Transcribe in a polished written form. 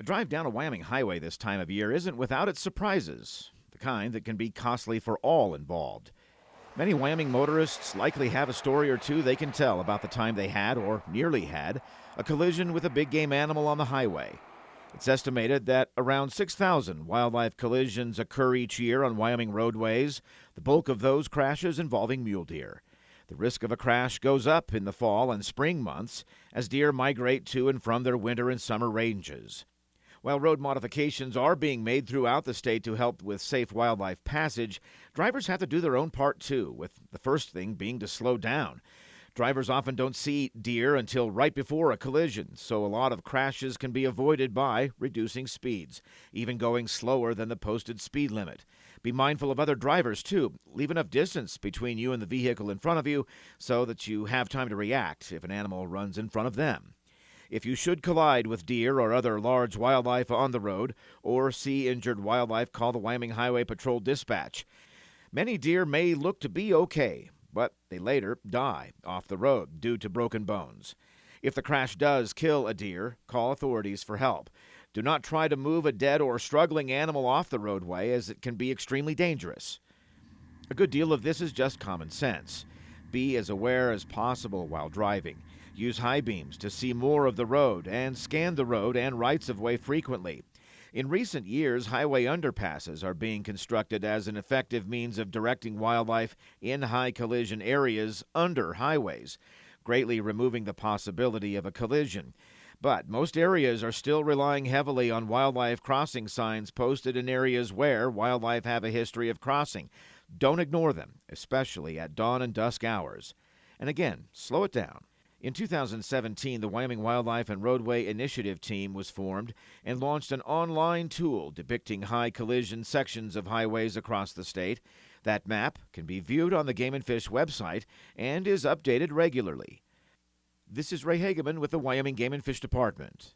A drive down a Wyoming highway this time of year isn't without its surprises, the kind that can be costly for all involved. Many Wyoming motorists likely have a story or two they can tell about the time they had, or nearly had, a collision with a big game animal on the highway. It's estimated that around 6,000 wildlife collisions occur each year on Wyoming roadways, the bulk of those crashes involving mule deer. The risk of a crash goes up in the fall and spring months as deer migrate to and from their winter and summer ranges. While road modifications are being made throughout the state to help with safe wildlife passage, drivers have to do their own part too, with the first thing being to slow down. Drivers often don't see deer until right before a collision, so a lot of crashes can be avoided by reducing speeds, even going slower than the posted speed limit. Be mindful of other drivers too. Leave enough distance between you and the vehicle in front of you so that you have time to react if an animal runs in front of them. If you should collide with deer or other large wildlife on the road, or see injured wildlife, call the Wyoming Highway Patrol Dispatch. Many deer may look to be okay, but they later die off the road due to broken bones. If the crash does kill a deer, call authorities for help. Do not try to move a dead or struggling animal off the roadway, as it can be extremely dangerous. A good deal of this is just common sense. Be as aware as possible while driving. Use high beams to see more of the road and scan the road and rights-of-way frequently. In recent years, highway underpasses are being constructed as an effective means of directing wildlife in high collision areas under highways, greatly removing the possibility of a collision. But most areas are still relying heavily on wildlife crossing signs posted in areas where wildlife have a history of crossing. Don't ignore them, especially at dawn and dusk hours. And again, slow it down. In 2017, the Wyoming Wildlife and Roadway Initiative Team was formed and launched an online tool depicting high collision sections of highways across the state. That map can be viewed on the Game and Fish website and is updated regularly. This is Ray Hageman with the Wyoming Game and Fish Department.